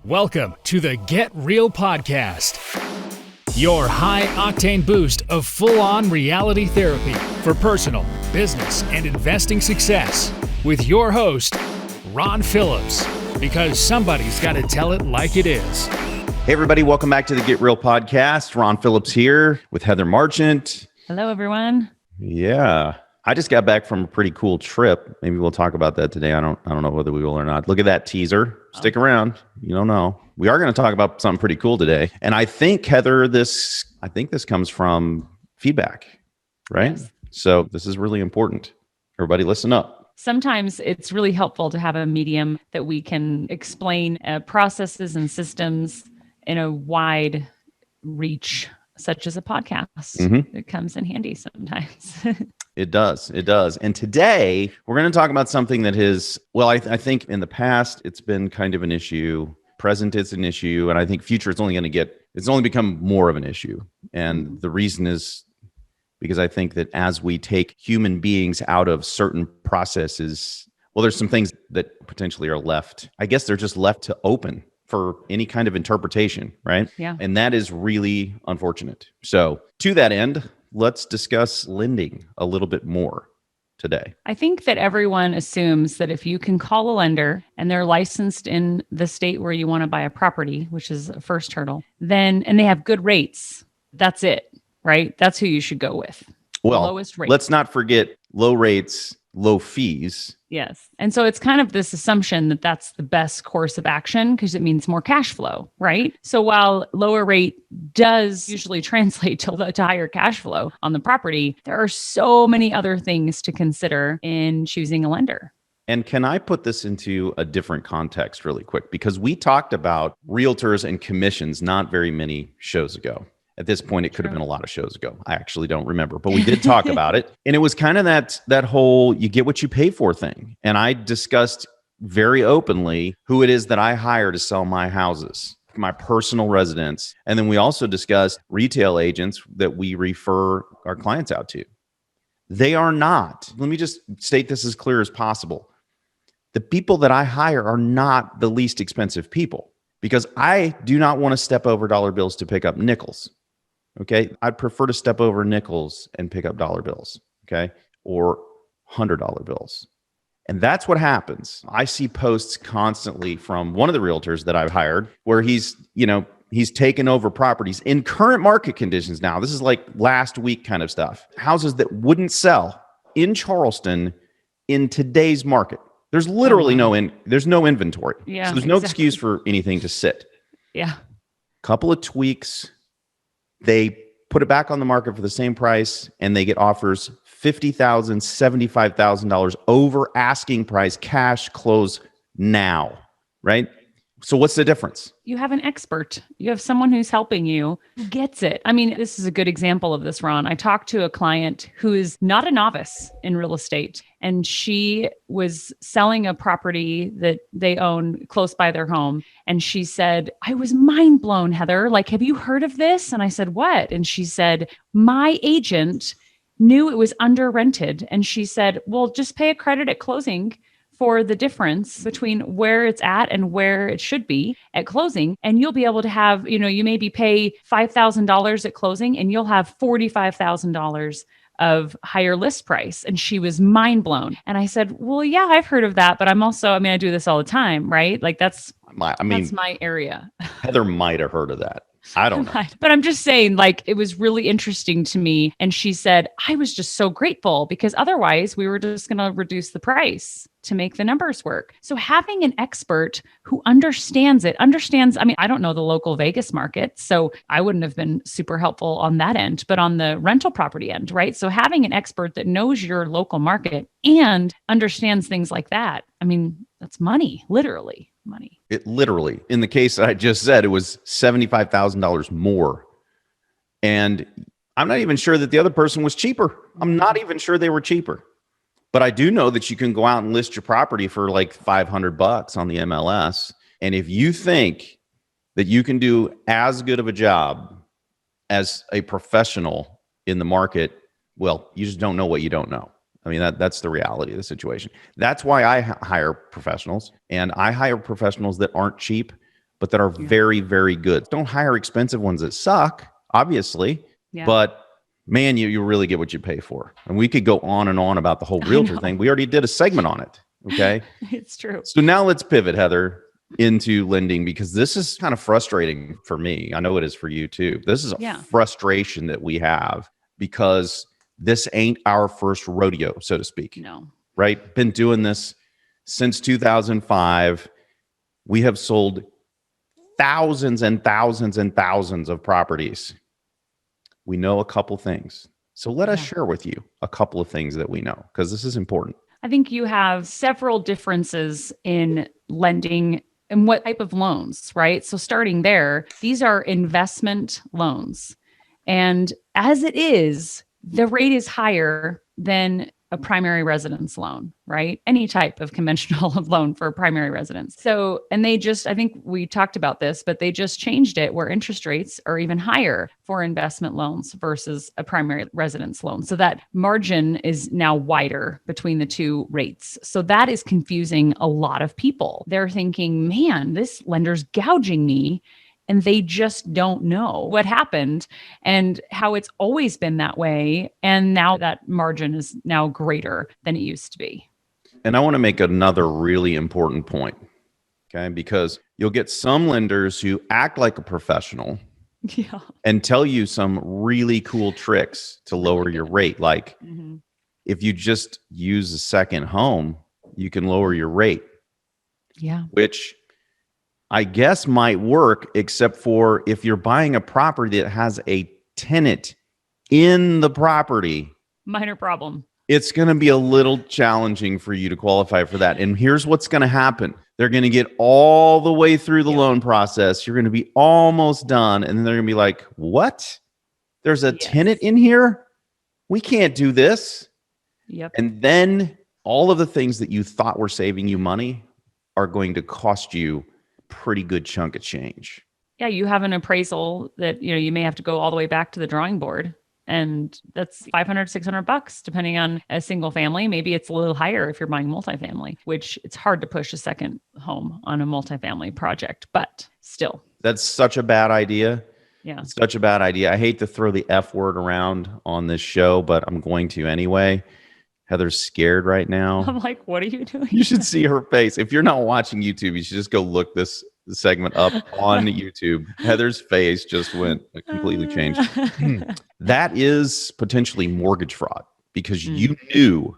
Welcome to the Get Real Podcast, your high-octane boost of full-on reality therapy for personal, business, and investing success with your host, Ron Phillips, because somebody's got to tell it like it is. Hey, everybody. Welcome back to the Get Real Podcast. Ron Phillips here with Heather Marchant. Hello, everyone. Yeah. I just got back from a pretty cool trip. This we'll talk about that today. I don't know whether we will or not. Look at that teaser. Stick around. You don't know. We are going to talk about something pretty cool today. And I think, Heather, this comes from feedback, right? Yes. So this is really important. Everybody listen up. Sometimes it's really helpful to have a medium that we can explain processes and systems in a wide reach, such as a podcast. Mm-hmm. It comes in handy sometimes. It does. And today we're going to talk about something that is, well, I think in the past it's been kind of an issue. Present it's an issue. And I think future it's only become more of an issue. And the reason is because I think that as we take human beings out of certain processes, well, there's some things that potentially are left. I guess they're just left to open for any kind of interpretation, right? Yeah. And that is really unfortunate. So to that end, let's discuss lending a little bit more today. I think that everyone assumes that if you can call a lender and they're licensed in the state where you want to buy a property, which is a first hurdle, and they have good rates, that's it, right? That's who you should go with. Well, lowest rate. Let's not forget low rates, low fees. Yes. And so it's kind of this assumption that that's the best course of action because it means more cash flow, right? So while lower rate does usually translate to higher cash flow on the property, there are so many other things to consider in choosing a lender. And can I put this into a different context really quick? Because we talked about realtors and commissions not very many shows ago. At this point, it could have been a lot of shows ago. I actually don't remember, but we did talk about it. And it was kind of that whole you get what you pay for thing. And I discussed very openly who it is that I hire to sell my houses, my personal residence. And then we also discussed retail agents that we refer our clients out to. They are not, let me just state this as clear as possible. The people that I hire are not the least expensive people because I do not want to step over dollar bills to pick up nickels. Okay, I'd prefer to step over nickels and pick up dollar bills, okay, or $100 bills. And that's what happens. I see posts constantly from one of the realtors that I've hired where he's taken over properties in current market conditions now. This is like last week kind of stuff. Houses that wouldn't sell in Charleston in today's market. There's literally there's no inventory. Yeah, so there's no excuse for anything to sit. Yeah. Couple of tweaks. They put it back on the market for the same price and they get offers $50,000, $75,000 over asking price, cash close now, right? So what's the difference? You have an expert. You have someone who's helping you, who gets it. I mean, this is a good example of this, Ron. I talked to a client who is not a novice in real estate, and she was selling a property that they own close by their home. And she said, I was mind blown, Heather. Like, have you heard of this? And I said, what? And she said, my agent knew it was under rented. And she said, well, just pay a credit at closing for the difference between where it's at and where it should be at closing. And you'll be able to have, you maybe pay $5,000 at closing and you'll have $45,000 of higher list price. And she was mind blown. And I said, well, yeah, I've heard of that, but I do this all the time, right? Like that's my area. Heather might have heard of that. I don't know. But I'm just saying, like, it was really interesting to me. And she said, I was just so grateful because otherwise we were just going to reduce the price to make the numbers work. So having an expert who understands, I don't know the local Vegas market, so I wouldn't have been super helpful on that end, but on the rental property end, right? So having an expert that knows your local market and understands things like that, that's money, literally money. It literally, in the case that I just said, it was $75,000 more. And I'm not even sure that the other person was cheaper. I'm not even sure they were cheaper. But I do know that you can go out and list your property for like $500 on the MLS. And if you think that you can do as good of a job as a professional in the market, well, you just don't know what you don't know. I mean, that's the reality of the situation. That's why I hire professionals, and I hire professionals that aren't cheap, but that are very, very good. Don't hire expensive ones that suck, obviously, but man, you really get what you pay for. And we could go on and on about the whole realtor thing. We already did a segment on it. Okay. It's true. So now let's pivot, Heather, into lending, because this is kind of frustrating for me. I know it is for you too. This is a frustration that we have because this ain't our first rodeo, so to speak. No. Right? Been doing this since 2005. We have sold thousands and thousands and thousands of properties. We know a couple things. So let us share with you a couple of things that we know, because this is important. I think you have several differences in lending and what type of loans, right? So starting there, these are investment loans. And as it is, the rate is higher than a primary residence loan, right? Any type of conventional loan for a primary residence. So, and I think we talked about this, but they just changed it where interest rates are even higher for investment loans versus a primary residence loan. So that margin is now wider between the two rates. So that is confusing a lot of people. They're thinking, man, this lender's gouging me. And they just don't know what happened and how it's always been that way. And now that margin is now greater than it used to be. And I want to make another really important point, okay? Because you'll get some lenders who act like a professional and tell you some really cool tricks to lower your rate. Like if you just use a second home, you can lower your rate. Yeah. Which I guess might work, except for if you're buying a property that has a tenant in the property. Minor problem. It's going to be a little challenging for you to qualify for that. And here's what's going to happen. They're going to get all the way through the loan process. You're going to be almost done. And then they're going to be like, what? There's a tenant in here? We can't do this. Yep. And then all of the things that you thought were saving you money are going to cost you pretty good chunk of change. Yeah, you have an appraisal that you may have to go all the way back to the drawing board, and that's $500, $600 depending on a single family. Maybe it's a little higher if you're buying multifamily, which it's hard to push a second home on a multifamily project, but still. That's such a bad idea. Yeah. It's such a bad idea. I hate to throw the F word around on this show, but I'm going to anyway. Heather's scared right now. I'm like, what are you doing? You should see her face. If you're not watching YouTube, you should just go look this segment up on YouTube. Heather's face just went completely changed. That is potentially mortgage fraud because you knew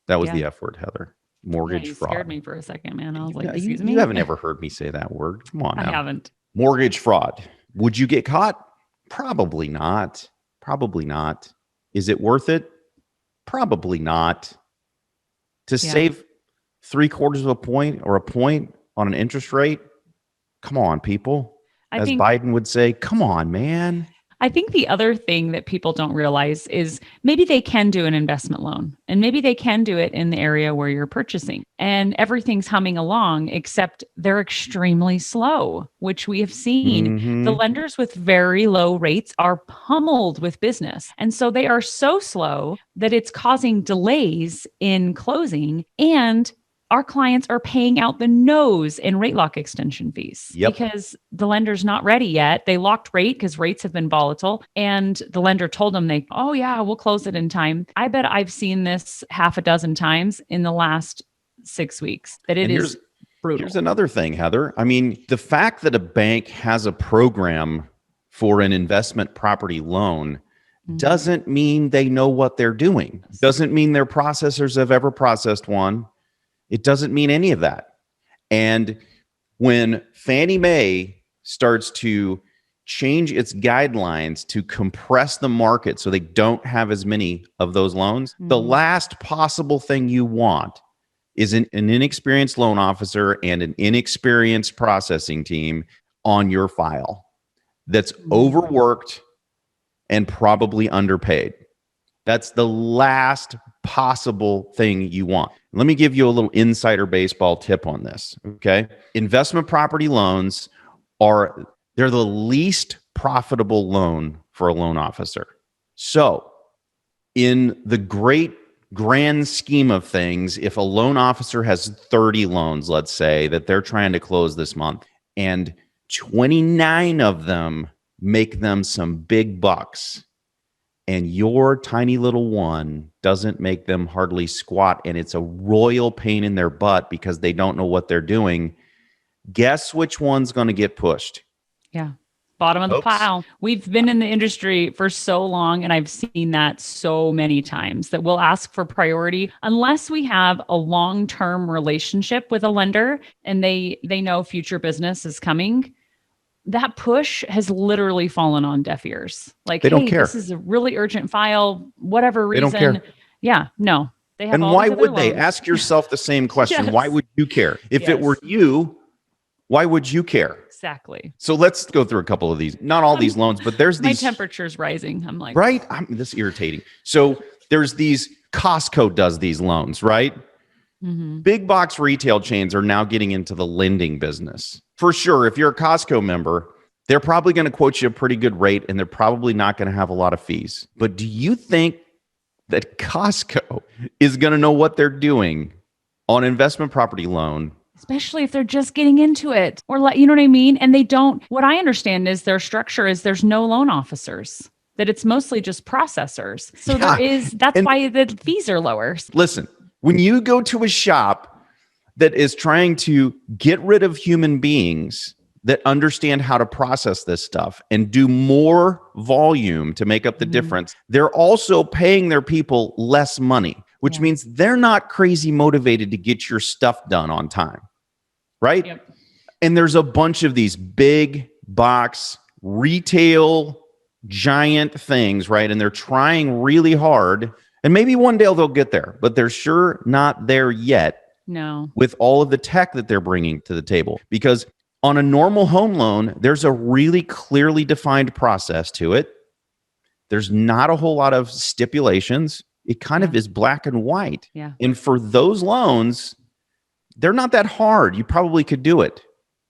that was the F word, Heather. Mortgage fraud. You scared me for a second, man. I was like, excuse me? You haven't ever heard me say that word. Come on now. I haven't. Mortgage fraud. Would you get caught? Probably not. Probably not. Is it worth it? Probably not. To save 3/4 of a point or a point on an interest rate? Come on, people. As Biden would say, come on, man. I think the other thing that people don't realize is maybe they can do an investment loan and maybe they can do it in the area where you're purchasing and everything's humming along, except they're extremely slow, which we have seen. The lenders with very low rates are pummeled with business. And so they are so slow that it's causing delays in closing, and our clients are paying out the nose in rate lock extension fees because the lender's not ready yet. They locked rate because rates have been volatile. And the lender told them we'll close it in time. I bet I've seen this half a dozen times in the last 6 weeks that it is brutal. Here's another thing, Heather. I mean, the fact that a bank has a program for an investment property loan doesn't mean they know what they're doing. Doesn't mean their processors have ever processed one. It doesn't mean any of that. And when Fannie Mae starts to change its guidelines to compress the market so they don't have as many of those loans, the last possible thing you want is an inexperienced loan officer and an inexperienced processing team on your file that's overworked and probably underpaid. That's the last possible thing you want. Let me give you a little insider baseball tip on this, okay? Investment property loans they're the least profitable loan for a loan officer. So, in the grand scheme of things, if a loan officer has 30 loans, let's say, that they're trying to close this month, and 29 of them make them some big bucks, and your tiny little one doesn't make them hardly squat, and it's a royal pain in their butt because they don't know what they're doing. Guess which one's going to get pushed? Yeah. Bottom of the pile. We've been in the industry for so long, and I've seen that so many times that we'll ask for priority unless we have a long-term relationship with a lender and they know future business is coming. That push has literally fallen on deaf ears. Like, they don't care. This is a really urgent file, whatever reason. They don't care. Yeah, no. They have. And all why these other would they? loans. Ask yourself the same question. Yes. Why would you care? If it were you, why would you care? Exactly. So let's go through a couple of these. Not all these loans, but there's these. My temperature's rising. I'm like, right? This is irritating. So there's these, Costco does these loans, right? Mm-hmm. Big box retail chains are now getting into the lending business. For sure, if you're a Costco member, they're probably going to quote you a pretty good rate, and they're probably not going to have a lot of fees. But do you think that Costco is going to know what they're doing on investment property loan? Especially if they're just getting into it, or you know what I mean? And they don't, what I understand is their structure is there's no loan officers, that it's mostly just processors. So that's why the fees are lower. Listen, when you go to a shop that is trying to get rid of human beings that understand how to process this stuff and do more volume to make up the difference, they're also paying their people less money, which means they're not crazy motivated to get your stuff done on time. Right? Yep. And there's a bunch of these big box retail giant things, right? And they're trying really hard. And maybe one day they'll get there, but they're sure not there yet. No. With all of the tech that they're bringing to the table. Because on a normal home loan, there's a really clearly defined process to it. There's not a whole lot of stipulations. It kind of is black and white. Yeah. And for those loans, they're not that hard. You probably could do it.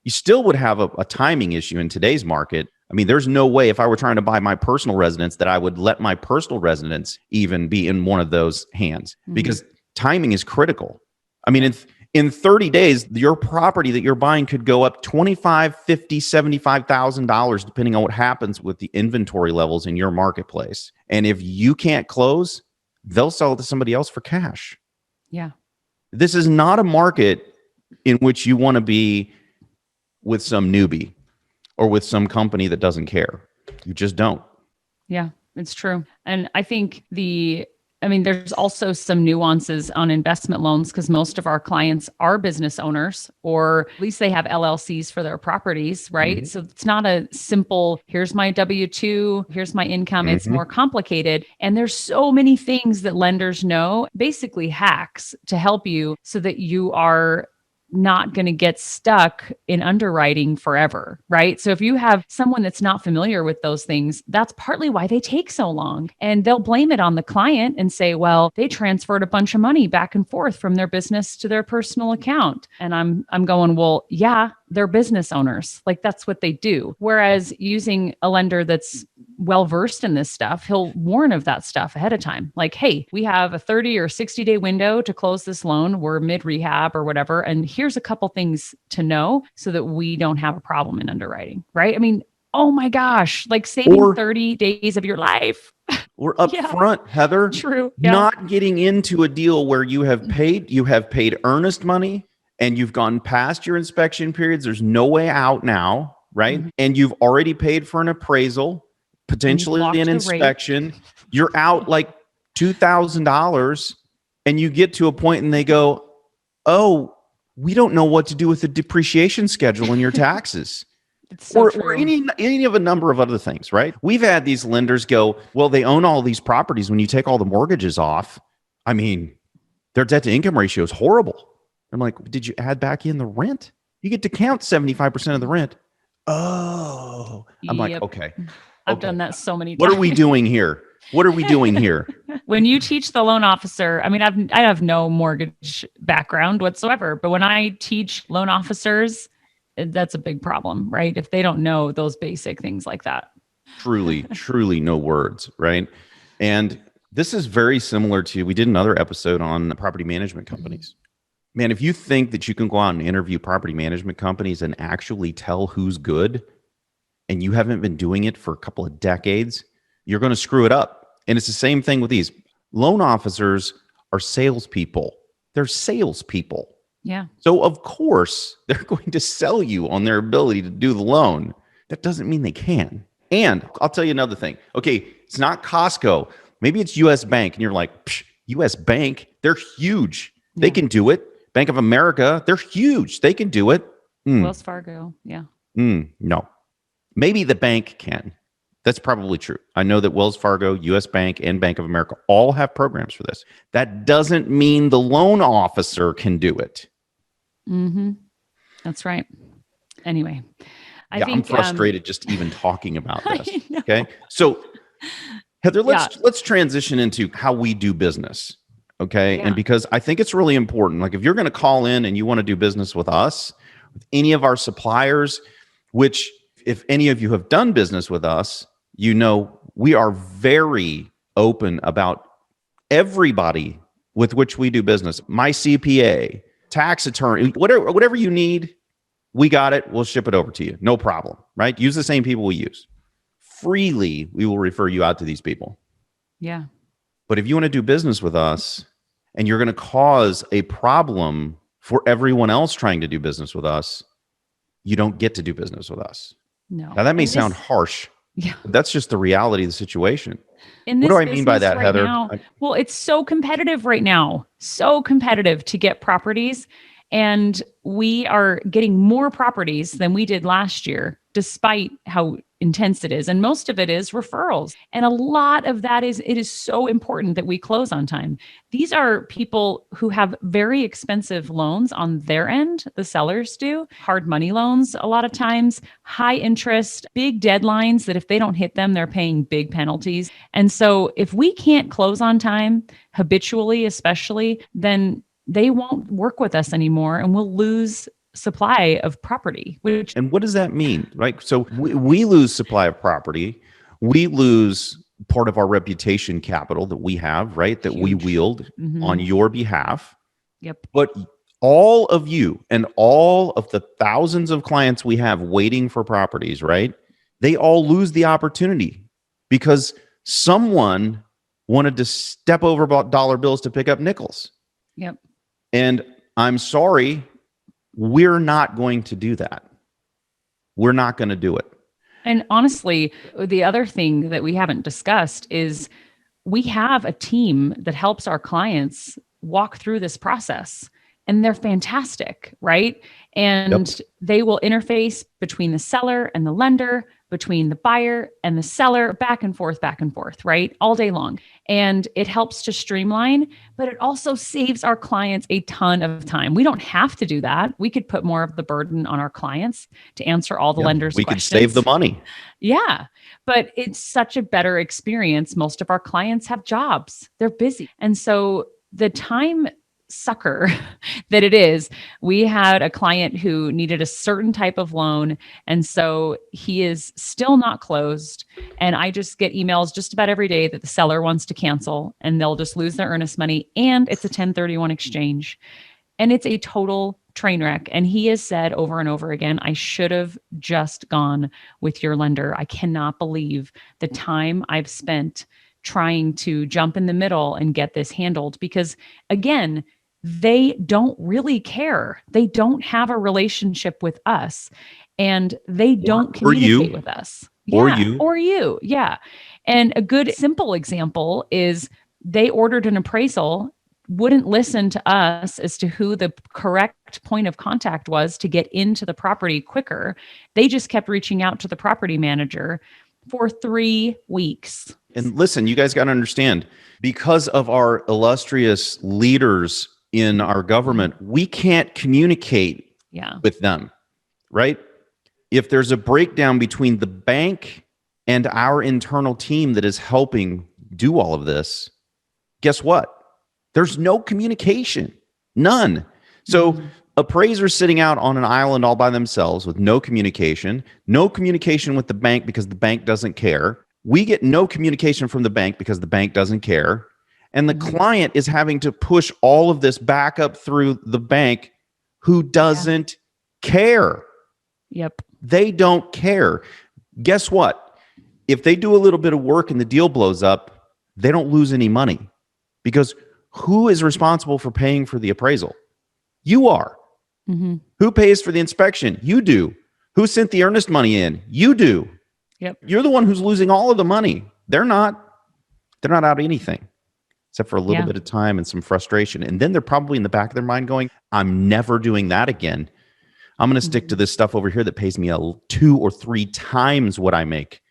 You still would have a timing issue in today's market. I mean, there's no way if I were trying to buy my personal residence that I would let my personal residence even be in one of those hands, because timing is critical. I mean, in 30 days, your property that you're buying could go up $25,000, $50,000, $75,000, depending on what happens with the inventory levels in your marketplace. And if you can't close, they'll sell it to somebody else for cash. Yeah. This is not a market in which you want to be with some newbie or with some company that doesn't care. You just don't. Yeah, it's true. And I think there's also some nuances on investment loans, because most of our clients are business owners, or at least they have LLCs for their properties, right? Mm-hmm. So it's not a simple, here's my W-2, here's my income. Mm-hmm. It's more complicated. And there's so many things that lenders know, basically hacks to help you so that you are not going to get stuck in underwriting forever, right? So if you have someone that's not familiar with those things, that's partly why they take so long. And they'll blame it on the client and say, well, they transferred a bunch of money back and forth from their business to their personal account. And I'm going, well, yeah, they're business owners. Like, that's what they do. Whereas using a lender that's well-versed in this stuff, he'll warn of that stuff ahead of time. Like, hey, we have a 30 or 60-day window to close this loan. We're mid-rehab or whatever. And here's a couple things to know so that we don't have a problem in underwriting, right? I mean, oh my gosh, like saving 30 days of your life. We're up front, Heather. True. Yeah. Not getting into a deal where you have paid earnest money and you've gone past your inspection periods. There's no way out now, right? Mm-hmm. And you've already paid for an appraisal, potentially an inspection. You're out like $2,000, and you get to a point and they go, oh, we don't know what to do with the depreciation schedule in your taxes. Or any of a number of other things, right? We've had these lenders go, well, they own all these properties. When you take all the mortgages off, I mean, their debt to income ratio is horrible. I'm like, did you add back in the rent? You get to count 75% of the rent. Oh, I'm like, okay. I've done that so many times. What are we doing here? What are we doing here? When you teach the loan officer, I mean, I have no mortgage background whatsoever, but when I teach loan officers, that's a big problem, right? If they don't know those basic things like that. Truly no words, right? And this is very similar to, we did another episode on property management companies. Man, if you think that you can go out and interview property management companies and actually tell who's good, and you haven't been doing it for a couple of decades, you're going to screw it up. And it's the same thing with these. Loan officers are salespeople. They're salespeople. Yeah. So of course, they're going to sell you on their ability to do the loan. That doesn't mean they can. And I'll tell you another thing. Okay, it's not Costco. Maybe it's US Bank. And you're like, US Bank, they're huge. Yeah. They can do it. Bank of America, they're huge. They can do it. Wells Fargo, yeah. No. Maybe the bank can. That's probably true. I know that Wells Fargo, US Bank, and Bank of America all have programs for this. That doesn't mean the loan officer can do it. Mm-hmm. That's right. Anyway, I think I'm frustrated just even talking about this. I know. Okay. So Heather, let's transition into how we do business. Okay. Yeah. And because I think it's really important, like if you're going to call in and you want to do business with us, with any of our suppliers, which if any of you have done business with us, you know, we are very open about everybody with which we do business. My CPA, tax attorney, whatever you need, we got it. We'll ship it over to you. No problem, right? Use the same people we use. Freely, we will refer you out to these people. Yeah. But if you want to do business with us and you're going to cause a problem for everyone else trying to do business with us, you don't get to do business with us. No. Now, that may sound harsh. Yeah. But that's just the reality of the situation. What do I mean by that, Heather? Well, it's so competitive right now. So competitive to get properties. And we are getting more properties than we did last year, despite how intense it is. And most of it is referrals. And a lot of that it is so important that we close on time. These are people who have very expensive loans on their end. The sellers do hard money loans a lot of times, high interest, big deadlines that if they don't hit them, they're paying big penalties. And so if we can't close on time habitually, especially, then they won't work with us anymore and we'll lose supply of property. And what does that mean, right? So we lose supply of property. We lose part of our reputation capital that we have, right? That we wield on your behalf. Yep. But all of you and all of the thousands of clients we have waiting for properties, right? They all lose the opportunity because someone wanted to step over dollar bills to pick up nickels. Yep. And I'm sorry, we're not going to do that. We're not going to do it. And honestly, the other thing that we haven't discussed is we have a team that helps our clients walk through this process. And they're fantastic, right? And they will interface between the seller and the lender, between the buyer and the seller, back and forth, right? All day long. And it helps to streamline, but it also saves our clients a ton of time. We don't have to do that. We could put more of the burden on our clients to answer all the lenders' questions. We could save the money. Yeah. But it's such a better experience. Most of our clients have jobs. They're busy. And so the time sucker that it is, we had a client who needed a certain type of loan. And so he is still not closed. And I just get emails just about every day that the seller wants to cancel and they'll just lose their earnest money. And it's a 1031 exchange. And it's a total train wreck. And he has said over and over again, I should have just gone with your lender. I cannot believe the time I've spent trying to jump in the middle and get this handled. Because again, they don't really care. They don't have a relationship with us and they don't communicate with us. Or you. Yeah. And a good simple example is they ordered an appraisal, wouldn't listen to us as to who the correct point of contact was to get into the property quicker. They just kept reaching out to the property manager for 3 weeks. And listen, you guys got to understand, because of our illustrious leaders in our government, we can't communicate with them, right? If there's a breakdown between the bank and our internal team that is helping do all of this, guess what? There's no communication, none. So appraisers sitting out on an island all by themselves with no communication with the bank because the bank doesn't care. We get no communication from the bank because the bank doesn't care. And the client is having to push all of this back up through the bank who doesn't care. Yep. They don't care. Guess what? If they do a little bit of work and the deal blows up, they don't lose any money because who is responsible for paying for the appraisal? You are. Who pays for the inspection? You do. Who sent the earnest money in? You do. Yep. You're the one who's losing all of the money. They're not out anything except for a little bit of time and some frustration. And then they're probably in the back of their mind going, I'm never doing that again. I'm going to stick to this stuff over here that pays me 2 or 3 times what I make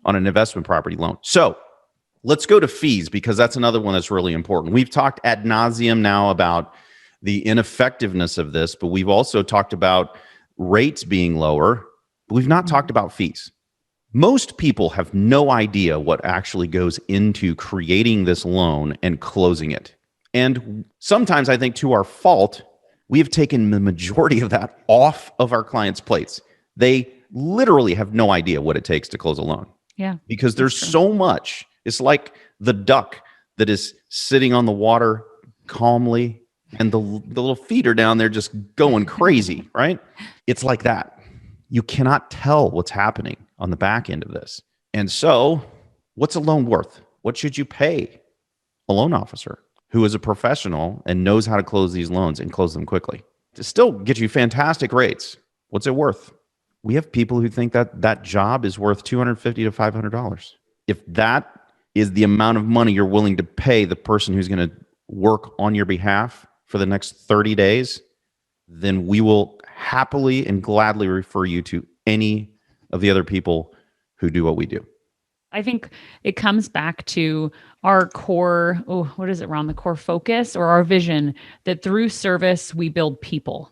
on an investment property loan. So let's go to fees because that's another one that's really important. We've talked ad nauseum now about the ineffectiveness of this, but we've also talked about rates being lower. But we've not talked about fees. Most people have no idea what actually goes into creating this loan and closing it. And sometimes I think to our fault, we have taken the majority of that off of our clients' plates. They literally have no idea what it takes to close a loan. Yeah. Because there's so much. It's like the duck that is sitting on the water calmly and the little feet are down there just going crazy, right? It's like that. You cannot tell what's happening on the back end of this. And so what's a loan worth? What should you pay a loan officer who is a professional and knows how to close these loans and close them quickly to still get you fantastic rates? What's it worth? We have people who think that that job is worth $250 to $500. If that is the amount of money you're willing to pay the person who's going to work on your behalf for the next 30 days, then we will happily and gladly refer you to any of the other people who do what we do. I think it comes back to our core, what is it, Ron? The core focus or our vision that through service, we build people.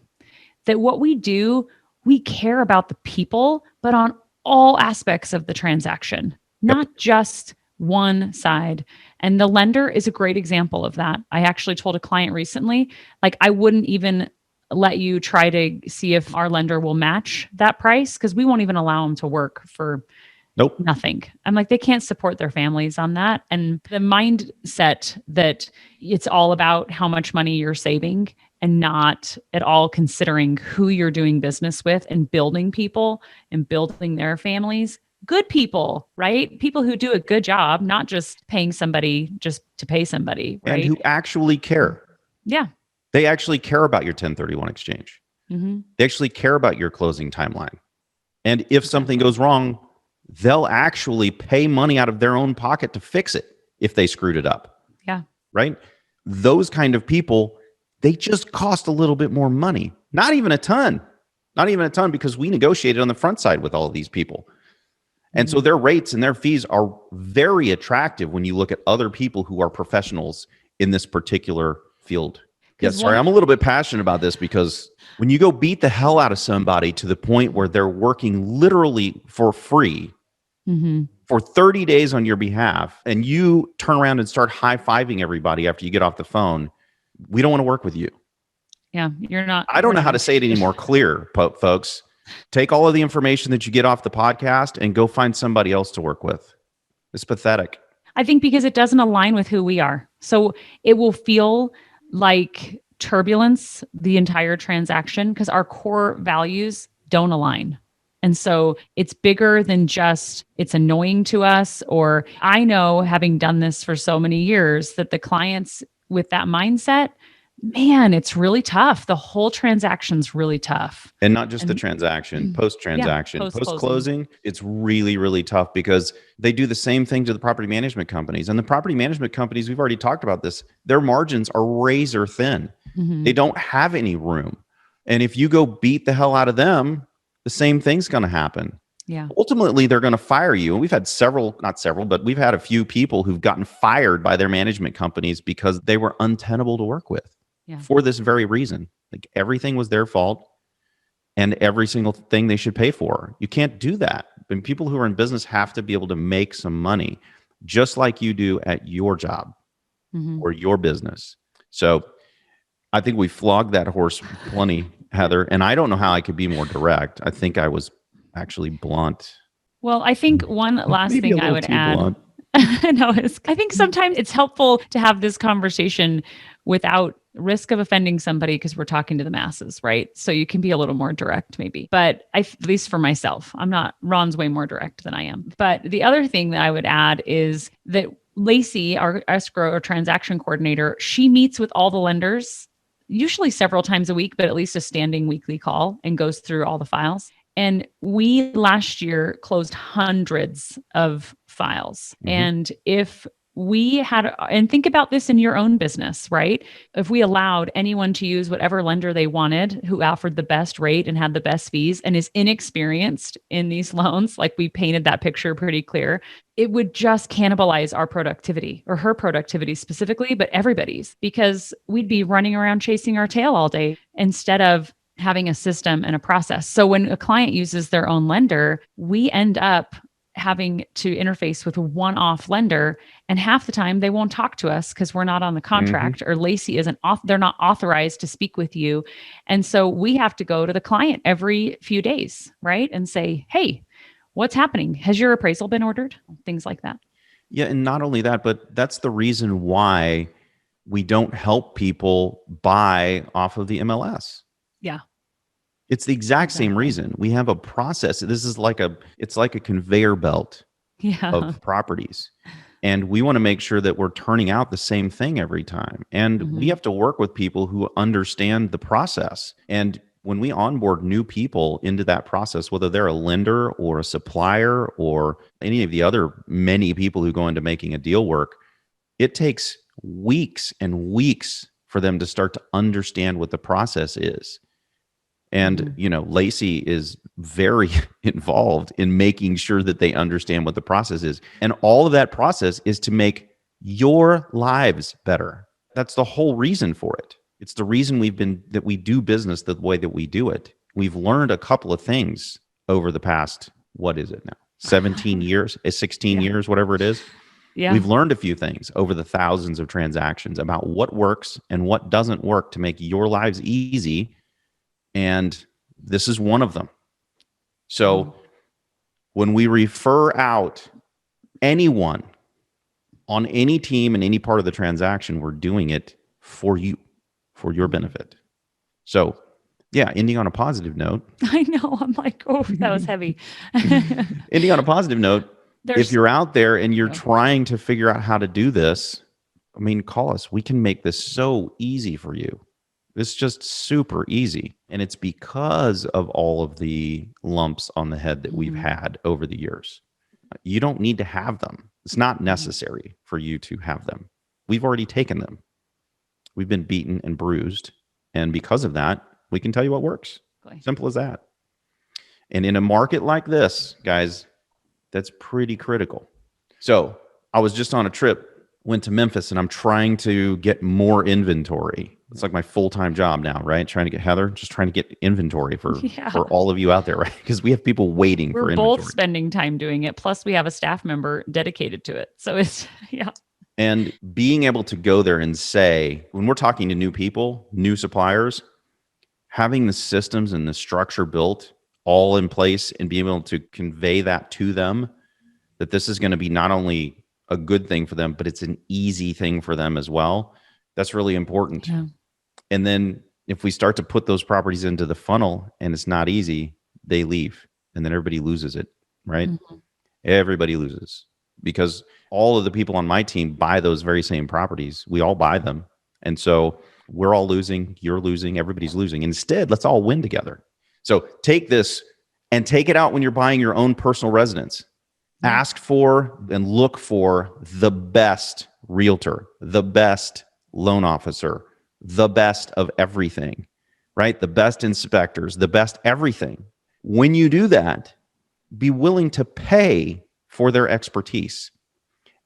That what we do, we care about the people, but on all aspects of the transaction, not just one side. And the lender is a great example of that. I actually told a client recently, like I wouldn't even let you try to see if our lender will match that price because we won't even allow them to work for nothing. I'm like, they can't support their families on that. And the mindset that it's all about how much money you're saving and not at all considering who you're doing business with and building people and building their families. Good people, right? People who do a good job, not just paying somebody just to pay somebody, right? And who actually care. Yeah. They actually care about your 1031 exchange. They actually care about your closing timeline. And if something goes wrong, they'll actually pay money out of their own pocket to fix it if they screwed it up. Yeah. Right? Those kind of people, they just cost a little bit more money. Not even a ton. Not even a ton because we negotiated on the front side with all of these people. And so their rates and their fees are very attractive when you look at other people who are professionals in this particular field. Yes, sorry, I'm a little bit passionate about this because when you go beat the hell out of somebody to the point where they're working literally for free for 30 days on your behalf, and you turn around and start high-fiving everybody after you get off the phone, we don't want to work with you. Yeah, you're not. I don't know how to say it any more clear, folks. Take all of the information that you get off the podcast and go find somebody else to work with. It's pathetic. I think because it doesn't align with who we are. So it will feel like turbulence the entire transaction because our core values don't align. And so it's bigger than just it's annoying to us, or I know, having done this for so many years, that the clients with that mindset, man, it's really tough. The whole transaction's really tough. And not just the transaction, post-transaction, post-closing, it's really, really tough because they do the same thing to the property management companies. And the property management companies, we've already talked about this, their margins are razor thin. They don't have any room. And if you go beat the hell out of them, the same thing's going to happen. Yeah. Ultimately, they're going to fire you. And we've had we've had a few people who've gotten fired by their management companies because they were untenable to work with. Yeah. For this very reason. Like everything was their fault and every single thing they should pay for. You can't do that. And people who are in business have to be able to make some money just like you do at your job or your business. So I think we flogged that horse plenty, Heather. And I don't know how I could be more direct. I think I was actually blunt. Well, I think one last thing I would add. No, I think sometimes it's helpful to have this conversation without risk of offending somebody because we're talking to the masses, right? So you can be a little more direct maybe. But at least for myself, Ron's way more direct than I am. But the other thing that I would add is that Lacey, our escrow or transaction coordinator, she meets with all the lenders usually several times a week, but at least a standing weekly call and goes through all the files. And we last year closed hundreds of files. Mm-hmm. And if we had, and think about this in your own business, right? If we allowed anyone to use whatever lender they wanted, who offered the best rate and had the best fees and is inexperienced in these loans, like we painted that picture pretty clear, it would just cannibalize our productivity or her productivity specifically, but everybody's, because we'd be running around chasing our tail all day instead of having a system and a process. So when a client uses their own lender, we end up having to interface with a one-off lender, and half the time they won't talk to us because we're not on the contract, or Lacey isn't they're not authorized to speak with you. And so we have to go to the client every few days, right? And say, hey, what's happening? Has your appraisal been ordered? Things like that. Yeah. And not only that, but that's the reason why we don't help people buy off of the MLS. Yeah. It's the exact same reason. We have a process. It's like a conveyor belt of properties. And we want to make sure that we're turning out the same thing every time. And we have to work with people who understand the process. And when we onboard new people into that process, whether they're a lender or a supplier or any of the other many people who go into making a deal work, it takes weeks and weeks for them to start to understand what the process is. And, Lacey is very involved in making sure that they understand what the process is. And all of that process is to make your lives better. That's the whole reason for it. It's the reason that we do business the way that we do it. We've learned a couple of things over the past, what is it now? 17 years, 16 years, whatever it is. Yeah. We've learned a few things over the thousands of transactions about what works and what doesn't work to make your lives easy. And this is one of them. So when we refer out anyone on any team in any part of the transaction, we're doing it for you, for your benefit. So yeah, ending on a positive note. I know. I'm like, oh, that was heavy. Ending on a positive note, if you're out there and you're trying to figure out how to do this, call us. We can make this so easy for you. It's just super easy. And it's because of all of the lumps on the head that we've had over the years. You don't need to have them. It's not necessary for you to have them. We've already taken them. We've been beaten and bruised. And because of that, we can tell you what works. Simple as that. And in a market like this, guys, that's pretty critical. So I was just on a trip, went to Memphis, and I'm trying to get more inventory. It's like my full-time job now, right? Trying to get Heather, just trying to get inventory for all of you out there, right? Because we have people waiting for inventory. We're both spending time doing it. Plus we have a staff member dedicated to it. So it's, And being able to go there and say, when we're talking to new people, new suppliers, having the systems and the structure built all in place and being able to convey that to them, that this is going to be not only a good thing for them, but it's an easy thing for them as well. That's really important. Yeah. And then if we start to put those properties into the funnel and it's not easy, they leave and then everybody loses it, right? Everybody loses because all of the people on my team buy those very same properties. We all buy them. And so we're all losing, you're losing, everybody's losing. Instead, let's all win together. So take this and take it out when you're buying your own personal residence. Ask for and look for the best realtor, the best loan officer, the best of everything, right? The best inspectors, the best everything. When you do that, be willing to pay for their expertise.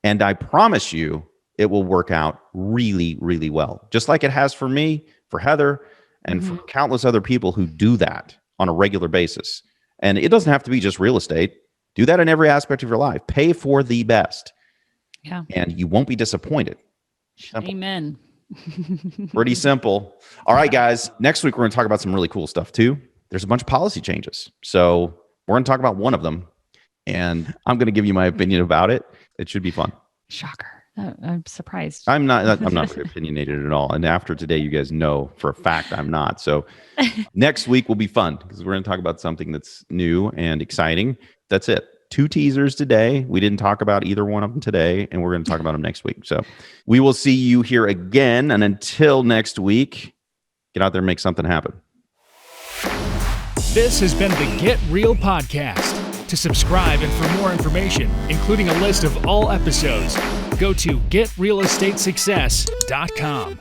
And I promise you, it will work out really, really well. Just like it has for me, for Heather, and for countless other people who do that on a regular basis. And it doesn't have to be just real estate. Do that in every aspect of your life. Pay for the best. Yeah. And you won't be disappointed. Simple. Amen. Pretty simple. All right, guys. Next week, we're going to talk about some really cool stuff too. There's a bunch of policy changes. So we're going to talk about one of them. And I'm going to give you my opinion about it. It should be fun. Shocker. I'm surprised. I'm not very opinionated at all. And after today, you guys know for a fact I'm not. So next week will be fun because we're going to talk about something that's new and exciting. That's it. 2 teasers today. We didn't talk about either one of them today, and we're going to talk about them next week. So we will see you here again. And until next week, get out there and make something happen. This has been the Get Real Podcast. To subscribe and for more information, including a list of all episodes, go to getrealestatesuccess.com.